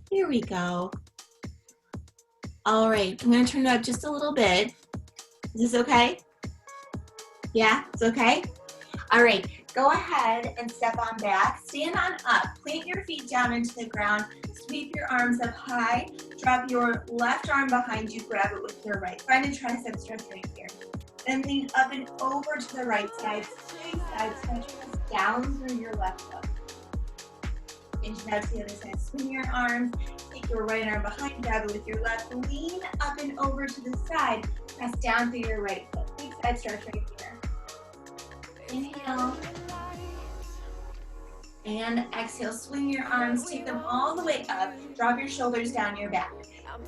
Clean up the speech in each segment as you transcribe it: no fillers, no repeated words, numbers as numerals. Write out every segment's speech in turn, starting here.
Here we go. All right, I'm gonna turn it up just a little bit. Is this okay? Yeah, it's okay? All right, go ahead and step on back. Stand on up, plant your feet down into the ground, sweep your arms up high, drop your left arm behind you, grab it with your right. Find a tricep stretch right here. Then lean up and over to the right side, straight side stretch, press down through your left foot. Inch it out to the other side, swing your arms, take your right arm behind, grab it with your left, lean up and over to the side, press down through your right foot. Big side stretch right here. Inhale. And exhale, swing your arms, take them all the way up, drop your shoulders down your back.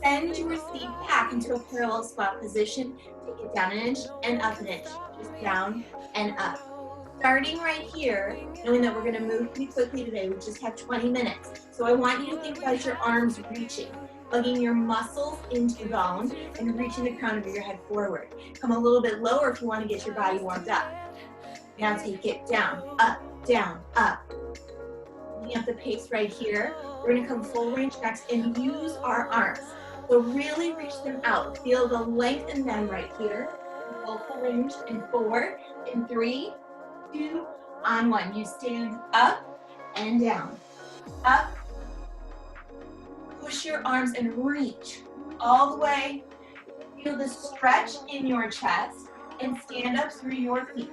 Bend your feet back into a parallel squat position, take it down an inch and up an inch, just down and up. Starting right here, knowing that we're gonna move pretty quickly today, we just have 20 minutes. So I want you to think about your arms reaching, plugging your muscles into the bone and reaching the crown of your head forward. Come a little bit lower if you wanna get your body warmed up. Now take it down, up, up. Picking up the pace right here. We're gonna come full range next and use our arms. So really reach them out. Feel the length and bend right here. Go full range in 4, in 3, 2, on 1. You stand up and down. Up. Push your arms and reach all the way. Feel the stretch in your chest and stand up through your feet.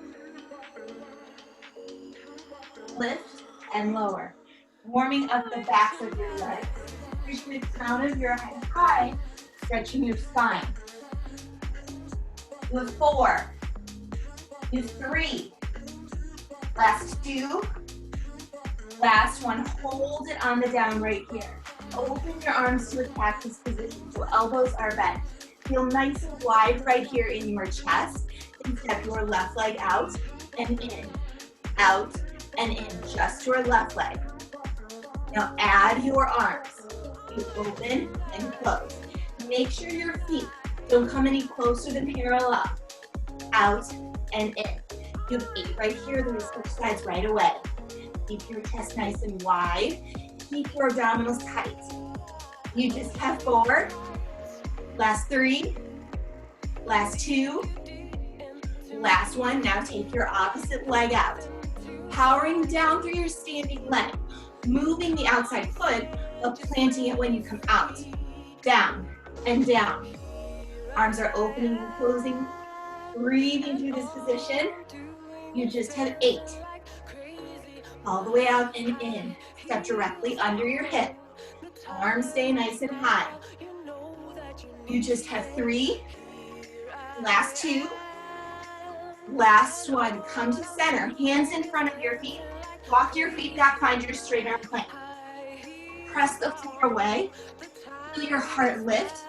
Lift and lower. Warming up the backs of your legs. Reaching the crown of your head high, stretching your spine. You have 4. You have 3. Last 2. Last 1. Hold it on the down right here. Open your arms to a cactus position so elbows are bent. Feel nice and wide right here in your chest. And step your left leg out and in. Out and in. Just your left leg. Now add your arms. You open and close. Make sure your feet don't come any closer than parallel. Out and in. You have 8 right here. Then we switch sides right away. Keep your chest nice and wide. Keep your abdominals tight. You just have 4. Last 3. Last 2. Last 1. Now take your opposite leg out. Powering down through your standing leg. Moving the outside foot, but planting it when you come out. Down and down. Arms are opening and closing. Breathing through this position. You just have 8. All the way out and in. Step directly under your hip. Arms stay nice and high. You just have 3. Last 2. Last 1. Come to center. Hands in front of your feet. Walk your feet back, find your straight arm plank. Press the floor away. Feel your heart lift.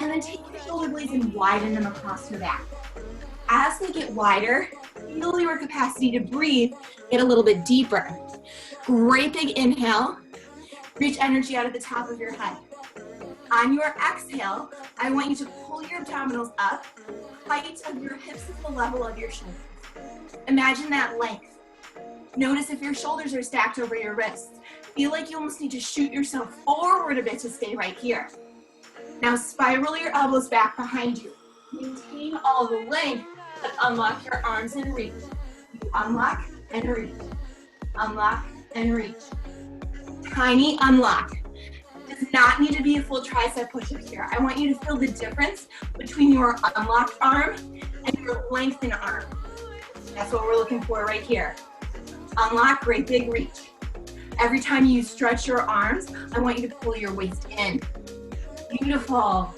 And then take your shoulder blades and widen them across your back. As they get wider, feel your capacity to breathe get a little bit deeper. Great big inhale. Reach energy out of the top of your head. On your exhale, I want you to pull your abdominals up. Height of your hips is the level of your shoulders. Imagine that length. Notice if your shoulders are stacked over your wrists. Feel like you almost need to shoot yourself forward a bit to stay right here. Now spiral your elbows back behind you. Maintain all the length, but unlock your arms and reach. You unlock and reach. Unlock and reach. Tiny unlock. Does not need to be a full tricep push-up here. I want you to feel the difference between your unlocked arm and your lengthened arm. That's what we're looking for right here. Unlock, great big reach. Every time you stretch your arms, I want you to pull your waist in. Beautiful.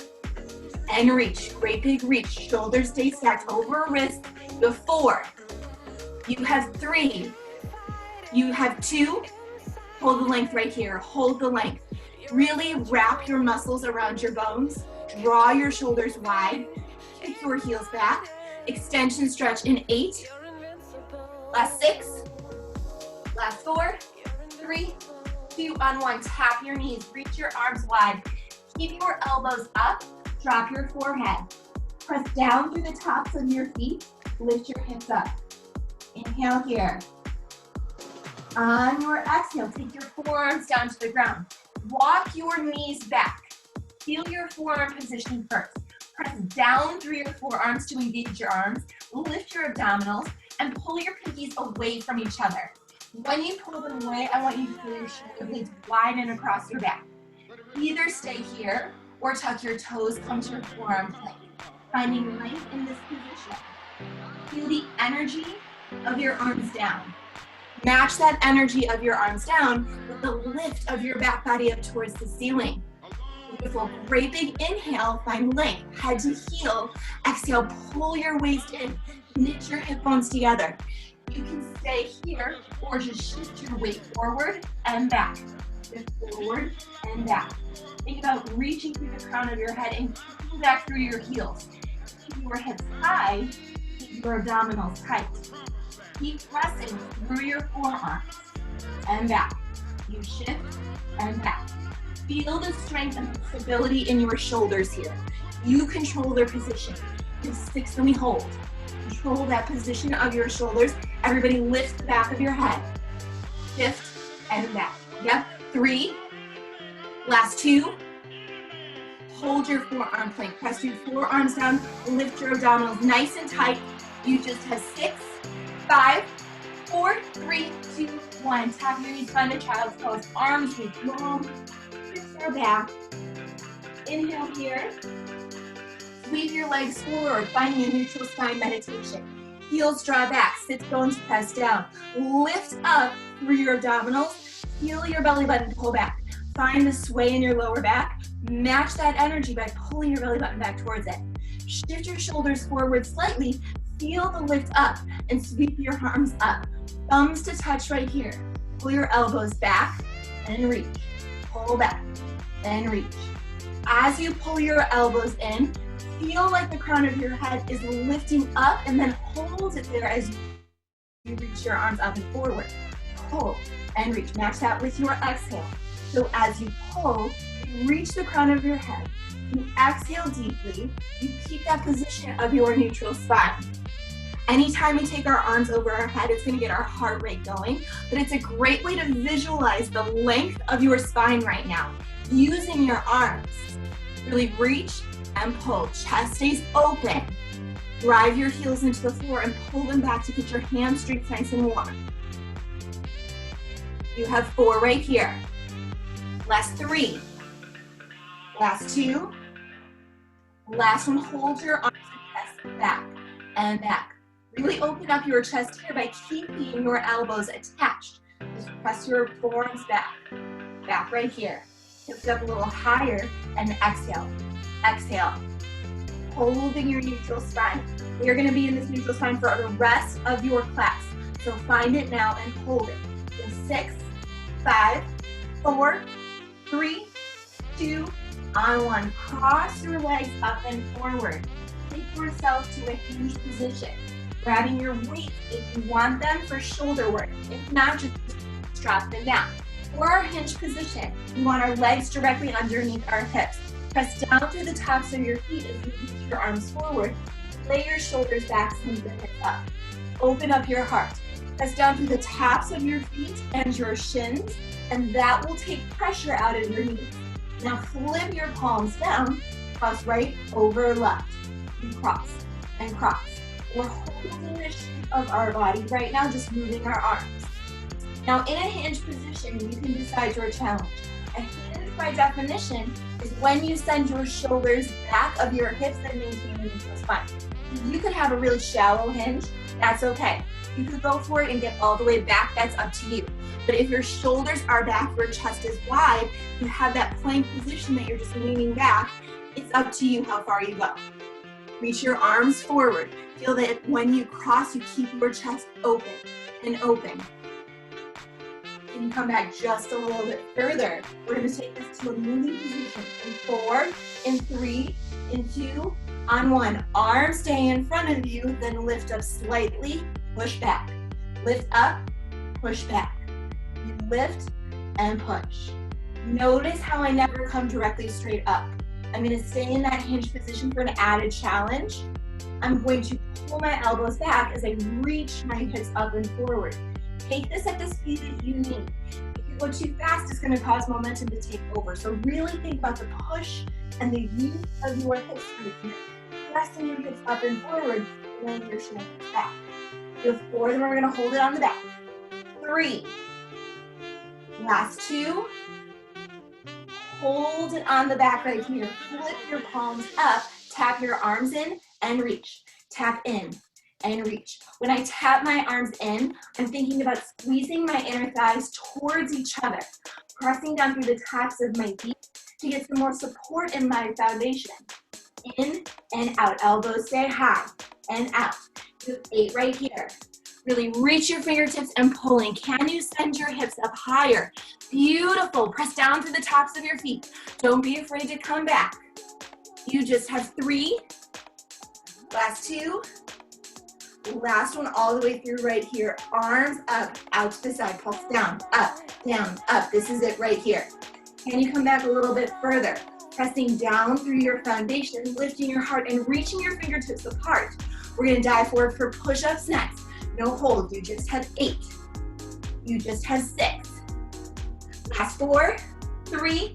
And reach, great big reach. Shoulders stay stacked over a wrist. You have 4. You have 3. You have 2. Hold the length right here, hold the length. Really wrap your muscles around your bones. Draw your shoulders wide. Kick your heels back. Extension stretch in 8. Last 6. Last 4, 3, 2, on 1. Tap your knees, reach your arms wide. Keep your elbows up, drop your forehead. Press down through the tops of your feet, lift your hips up. Inhale here. On your exhale, take your forearms down to the ground. Walk your knees back. Feel your forearm position first. Press down through your forearms to engage your arms. Lift your abdominals and pull your pinkies away from each other. When you pull them away, I want you to feel your shoulder blades widen across your back. Either stay here or tuck your toes, come to your forearm plank. Finding length in this position. Feel the energy of your arms down. Match that energy of your arms down with the lift of your back body up towards the ceiling. Beautiful. Great big inhale, find length, head to heel. Exhale, pull your waist in, knit your hip bones together. You can stay here or just shift your weight forward and back. Shift forward and back. Think about reaching through the crown of your head and kicking back through your heels. Keep your hips high, keep your abdominals tight. Keep pressing through your forearms and back. You shift and back. Feel the strength and stability in your shoulders here. You control their position. You 6 and we hold. Control that position of your shoulders. Everybody lift the back of your head. Shift and back. Yep, 3. Last 2. Hold your forearm plank. Press your forearms down. Lift your abdominals nice and tight. You just have 6, 5, 4, 3, 2, 1. Tap your knees, find a child's pose. Arms reach long. Hips are back. Inhale here. Sweep your legs forward, finding a neutral spine meditation. Heels draw back, sit bones press down. Lift up through your abdominals. Feel your belly button pull back. Find the sway in your lower back. Match that energy by pulling your belly button back towards it. Shift your shoulders forward slightly. Feel the lift up and sweep your arms up. Thumbs to touch right here. Pull your elbows back and reach. Pull back and reach. As you pull your elbows in, feel like the crown of your head is lifting up and then hold it there as you reach your arms up and forward. Pull and reach. Match that with your exhale. So as you pull, you reach the crown of your head. You exhale deeply. You keep that position of your neutral spine. Anytime we take our arms over our head, it's going to get our heart rate going, but it's a great way to visualize the length of your spine right now. Using your arms. Really reach and pull. Chest stays open. Drive your heels into the floor and pull them back to get your hamstrings nice and warm. You have 4 right here. Last 3. Last 2. Last one, hold your arms and chest back and back. Really open up your chest here by keeping your elbows attached. Just press your forearms back. Back right here. Lift up a little higher and exhale. Exhale. Holding your neutral spine. You're going to be in this neutral spine for the rest of your class. So find it now and hold it. In 6, 5, 4, 3, 2, on 1. Cross your legs up and forward. Take yourself to a hinge position. Grabbing your weights if you want them for shoulder work. If not, just drop them down. For our hinge position, we want our legs directly underneath our hips. Press down through the tops of your feet as you reach your arms forward. Lay your shoulders back, send the hips up. Open up your heart. Press down through the tops of your feet and your shins, and that will take pressure out of your knees. Now flip your palms down, cross right over left. And cross and cross. We're holding the shape of our body right now, just moving our arms. Now in a hinge position, you can decide your challenge. A hinge by definition is when you send your shoulders back of your hips and maintain a neutral spine. You could have a really shallow hinge, that's okay. You could go for it and get all the way back, that's up to you. But if your shoulders are back, your chest is wide, you have that plank position that you're just leaning back, it's up to you how far you go. Reach your arms forward. Feel that when you cross, you keep your chest open and open. And come back just a little bit further. We're going to take this to a moving position. In 4, in 3, in 2, on 1. Arms stay in front of you, then lift up slightly, push back. Lift up, push back. You lift and push. Notice how I never come directly straight up. I'm going to stay in that hinge position for an added challenge. I'm going to pull my elbows back as I reach my hips up and forward. take this at the speed that you need. If you go too fast, it's going to cause momentum to take over. So really think about the push and the use of your hips right here. Pressing your hips up and forward, laying your shoulders back. You have 4, then we're going to hold it on the back. 3. Last 2. Hold it on the back right here. Flip your palms up, tap your arms in and reach. Tap in and reach. When I tap my arms in, I'm thinking about squeezing my inner thighs towards each other, pressing down through the tops of my feet to get some more support in my foundation. In and out. Elbows stay high and out. You have 8 right here. Really reach your fingertips and pull in. Can you send your hips up higher? Beautiful. Press down through the tops of your feet. Don't be afraid to come back. You just have 3. Last 2. Last one all the way through right here. Arms up, out to the side. Pulse down, up, down, up. This is it right here. Can you come back a little bit further? Pressing down through your foundation, lifting your heart and reaching your fingertips apart. We're going to dive forward for push-ups next. No hold. You just have 8. You just have 6. Last 4, 3,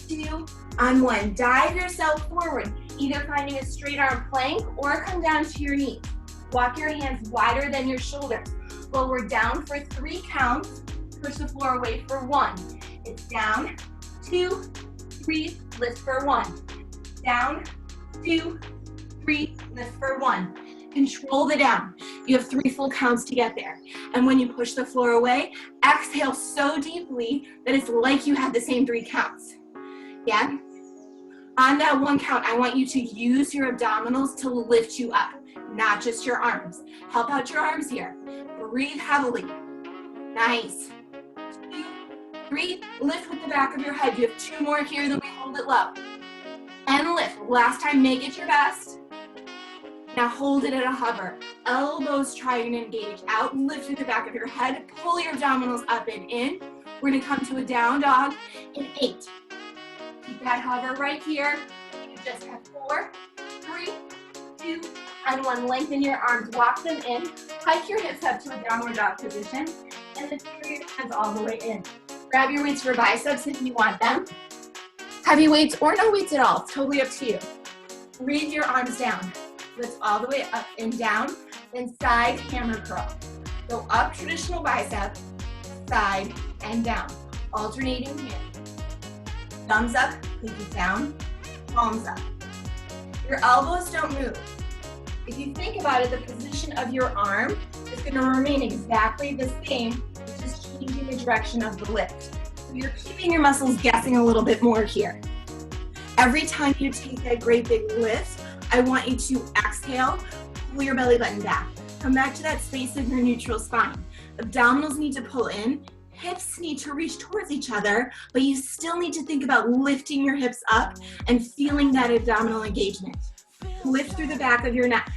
2, and 1. Dive yourself forward, either finding a straight arm plank or come down to your knees. Walk your hands wider than your shoulders. While we're down for 3 counts, push the floor away for 1. It's down, 2, 3, lift for 1. Down, 2, 3, lift for 1. Control the down. You have 3 full counts to get there. And when you push the floor away, exhale so deeply that it's like you had the same 3 counts. Yeah? On that 1 count, I want you to use your abdominals to lift you up, not just your arms. Help out your arms here. Breathe heavily. Nice. 2, 3, lift with the back of your head. You have 2 more here, then we hold it low. And lift. Last time, make it your best. Now hold it at a hover. Elbows try and engage out. Lift through the back of your head. Pull your abdominals up and in. We're going to come to a down dog in 8. Keep that hover right here. You just have 4, 3, 2, and 1. Lengthen your arms. Walk them in. Hike your hips up to a downward dog position. And lift your hands all the way in. Grab your weights for biceps if you want them. Heavy weights or no weights at all. It's totally up to you. Breathe your arms down. Lift all the way up and down, then side hammer curl. Go up, traditional bicep, side and down. Alternating here. Thumbs up, pinky down, palms up. Your elbows don't move. If you think about it, the position of your arm is going to remain exactly the same, it's just changing the direction of the lift. So you're keeping your muscles guessing a little bit more here. Every time you take that great big lift, I want you to exhale, pull your belly button back. Come back to that space of your neutral spine. Abdominals need to pull in, hips need to reach towards each other, but you still need to think about lifting your hips up and feeling that abdominal engagement. Lift through the back of your neck.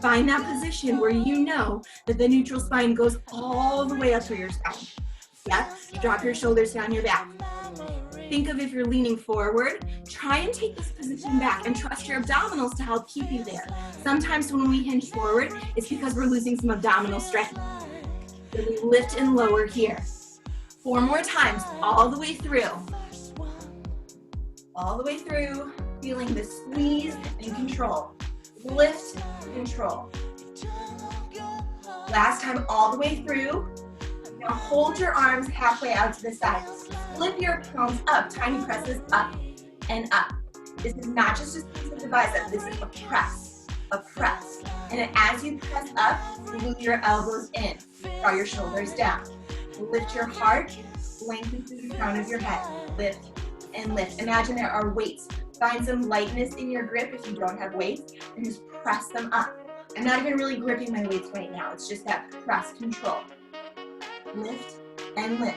Find that position where you know that the neutral spine goes all the way up through your spine. Yeah? Drop your shoulders down your back. Think of if you're leaning forward, try and take this position back and trust your abdominals to help keep you there. Sometimes when we hinge forward, it's because we're losing some abdominal strength. Really lift and lower here. 4 more times, all the way through. All the way through, feeling the squeeze and control. Lift, control. Last time, all the way through. Now hold your arms halfway out to the side. Flip your palms up, tiny presses up and up. This is not just a squeeze of the bicep, this is a press, a press. And then as you press up, move your elbows in, draw your shoulders down. Lift your heart, lengthen through the crown of your head. Lift and lift. Imagine there are weights. Find some lightness in your grip if you don't have weights, and just press them up. I'm not even really gripping my weights right now, it's just that press control. Lift and lift.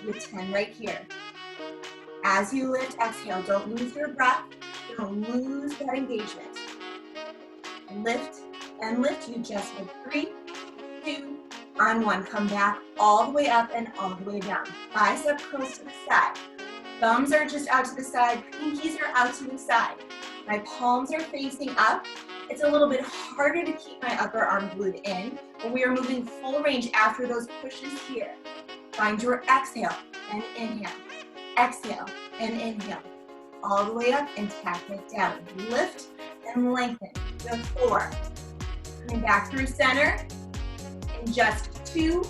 With 10 right here. As you lift, exhale. Don't lose your breath. Don't lose that engagement. Lift and lift. You just have 3, 2, and 1. Come back all the way up and all the way down. Bicep curls to the side. Thumbs are just out to the side. Pinkies are out to the side. My palms are facing up. It's a little bit harder to keep my upper arm glued in, but we are moving full range after those pushes here. Find your exhale and inhale. Exhale and inhale. All the way up and tap it down. Lift and lengthen. The 4. Coming back through center. And just 2.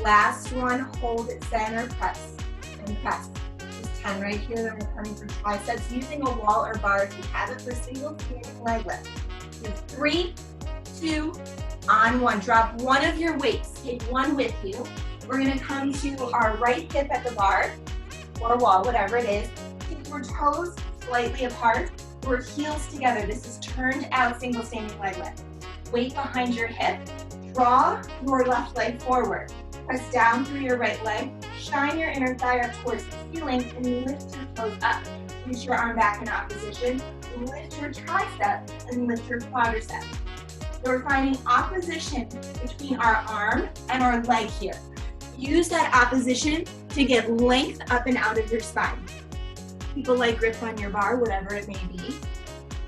Last one, hold it center, press and press. Just 10 right here, then we're coming for triceps using a wall or bar if you have it for single standing leg lift. So 3, 2, on 1. Drop one of your weights. Take one with you. We're gonna come to our right hip at the bar or wall, whatever it is. Keep your toes slightly apart. Your heels together. This is turned out single standing leg lift. Weight behind your hip. Draw your left leg forward. Press down through your right leg. Shine your inner thigh up towards the ceiling and lift your toes up. Reach your arm back in opposition. Lift your tricep and lift your quadricep. So we're finding opposition between our arm and our leg here. Use that opposition to get length up and out of your spine. Keep a light grip on your bar, whatever it may be.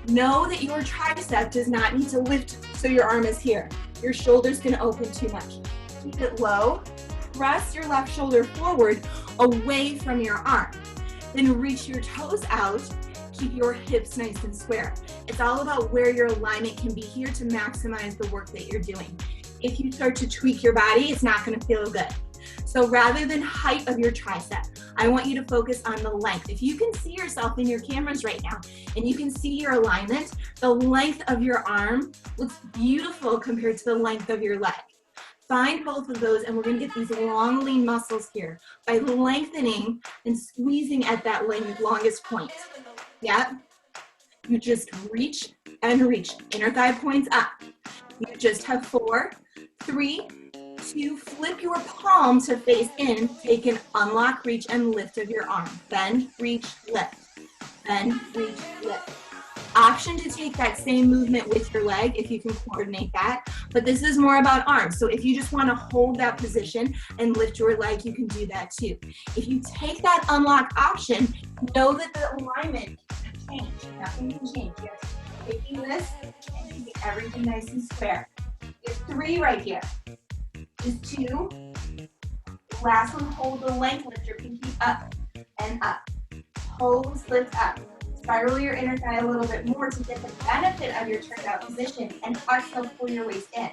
Know that your tricep does not need to lift so your arm is here. Your shoulders can open too much. Keep it low. Press your left shoulder forward away from your arm. Then reach your toes out. Keep your hips nice and square. It's all about where your alignment can be here to maximize the work that you're doing. If you start to tweak your body, it's not going to feel good. So rather than height of your tricep, I want you to focus on the length. If you can see yourself in your cameras right now and you can see your alignment, the length of your arm looks beautiful compared to the length of your leg. Find both of those and we're gonna get these long, lean muscles here by lengthening and squeezing at that longest point. Yep. You just reach and reach. Inner thigh points up. You just have 4, 3, 2, flip your palm to face in, take an unlock, reach, and lift of your arm. Bend, reach, lift. Bend, reach, lift. Option to take that same movement with your leg if you can coordinate that, but this is more about arms. So if you just want to hold that position and lift your leg, you can do that too. If you take that unlock option, know that the alignment can change. Nothing can change. You're taking this and keeping everything nice and square. You have 3 right here. Just 2. Last one, hold the length, lift your pinky up and up. Pose, lift up. Spiral your inner thigh a little bit more to get the benefit of your turned out position and exhale, pull your waist in.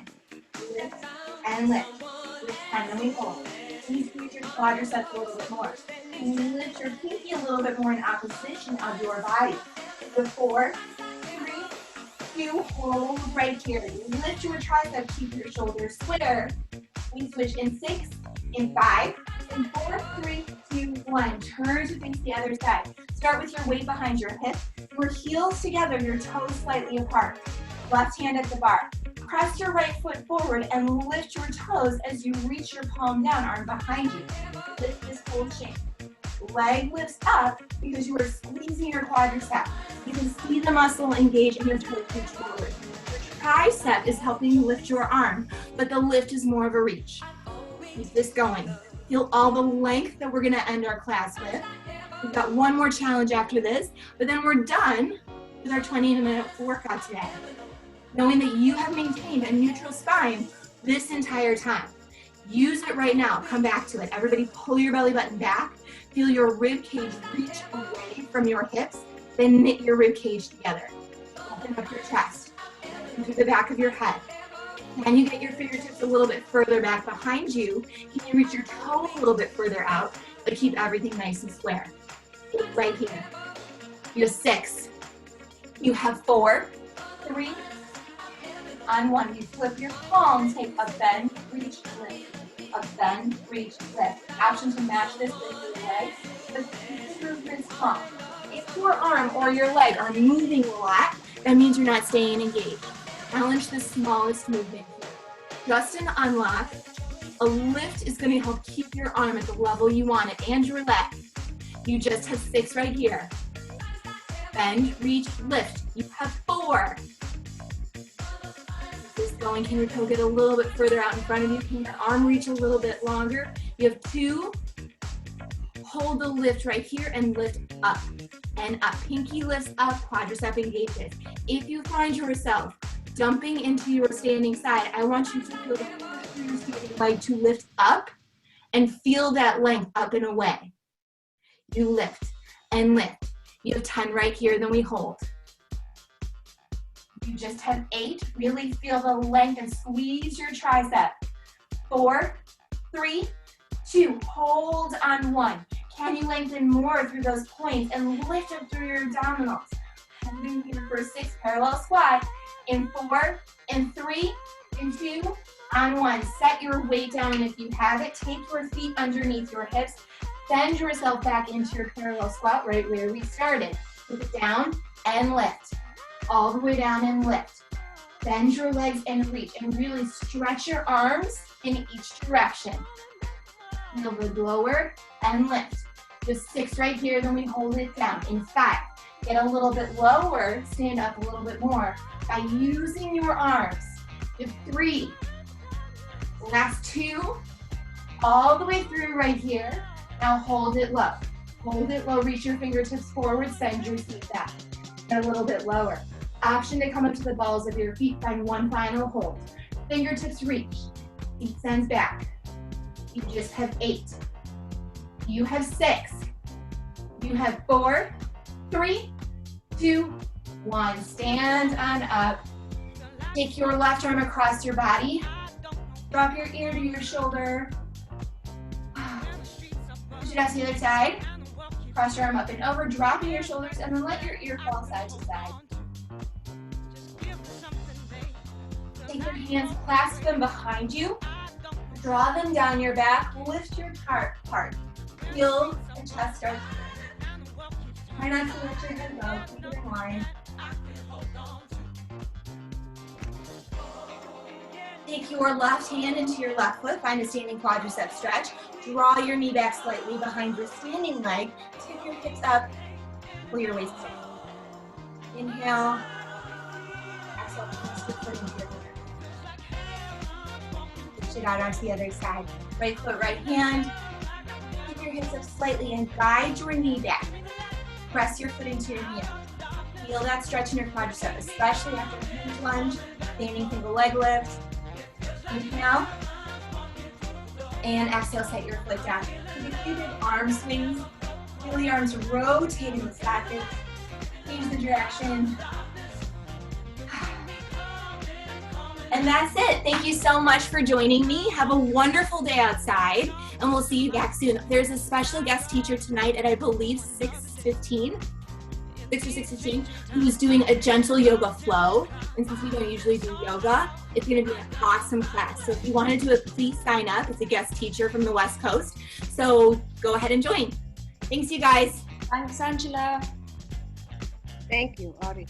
Lift and lift. Lift and then we hold. Please squeeze your quadriceps a little bit more. And you lift your pinky a little bit more in opposition of your body. The 4, 3, 2, hold right here. Lift your tricep, keep your shoulders square. We switch in 6, in 5, in 4, 3, 2, 1. Turn to face the other side. Start with your weight behind your hip. Your heels together, your toes slightly apart. Left hand at the bar. Press your right foot forward and lift your toes as you reach your palm down, arm behind you. Lift this whole shape. Leg lifts up because you are squeezing your quadricep. You can see the muscle engage and your toes reach forward. Tricep is helping you lift your arm, but the lift is more of a reach. Keep this going. Feel all the length that we're gonna end our class with. We've got one more challenge after this, but then we're done with our 20-minute workout today. Knowing that you have maintained a neutral spine this entire time. Use it right now, come back to it. Everybody pull your belly button back. Feel your rib cage reach away from your hips, then knit your rib cage together. Open up your chest. Into the back of your head. Can you get your fingertips a little bit further back behind you? Can you reach your toe a little bit further out, but keep everything nice and square? 8 right here. You have 6. You have 4, 3, on 1. You flip your palm, take a bend, reach, lift. A bend, reach, lift. Option to match this with your leg, but keep the movement small. If your arm or your leg are moving a lot, that means you're not staying engaged. Challenge the smallest movement here. Just an unlock. A lift is going to help keep your arm at the level you want it and your leg. You just have 6 right here. Bend, reach, lift. You have 4. Keep this going. Can your toe get a little bit further out in front of you? Can your arm reach a little bit longer? You have 2. Hold the lift right here and lift up. and up. Pinky lifts up, quadricep engages. If you find yourself dumping into your standing side, I want you to feel your standing leg to lift up and feel that length up and away. You lift and lift. You have 10 right here, then we hold. You just have 8. Really feel the length and squeeze your tricep. 4, 3, 2. Hold on 1. Can you lengthen more through those points and lift up through your abdominals? Holding here for 6, parallel squat. In 4, in 3, in 2, on 1. Set your weight down if you have it. Take your feet underneath your hips. Bend yourself back into your parallel squat right where we started. Put it down and lift. All the way down and lift. Bend your legs and reach and really stretch your arms in each direction. A little bit lower and lift. Just 6 right here, then we hold it down. In 5, get a little bit lower, stand up a little bit more by using your arms. You have 3, last 2, all the way through right here. Now hold it low. Hold it low, reach your fingertips forward, send your feet back. And a little bit lower. Option to come up to the balls of your feet, find one final hold. Fingertips reach, feet sends back. You just have 8. You have 6. You have 4, 3, 2, 1. Stand on up. Take your left arm across your body. Drop your ear to your shoulder. Push it out to the other side. Cross your arm up and over, dropping your shoulders, and then let your ear fall side to side. Take your hands, clasp them behind you. Draw them down your back. Lift your heart. Feel the chest start. Try not to let your head go. Keep it in line. Take your left hand into your left foot. Find a standing quadricep stretch. Draw your knee back slightly behind your standing leg. Tip your hips up. Pull your waist in. Inhale. Exhale. Press your foot into your foot. Push it out onto the other side. Right foot, right hand. Keep your hips up slightly and guide your knee back. Press your foot into your heel. Feel that stretch in your quadricep, especially after a huge lunge, standing single leg lift. Inhale. And exhale, set your foot down. Repeated arm swings. Feel the arms rotate in the socket. Change the direction. And that's it. Thank you so much for joining me. Have a wonderful day outside, and we'll see you back soon. There's a special guest teacher tonight at, I believe, 6:15, 6 or 6:15, who's doing a gentle yoga flow. And since we don't usually do yoga, it's going to be an awesome class. So if you want to do it, please sign up. It's a guest teacher from the West Coast. So go ahead and join. Thanks, you guys. Thanks, Angela. Thank you, Audie.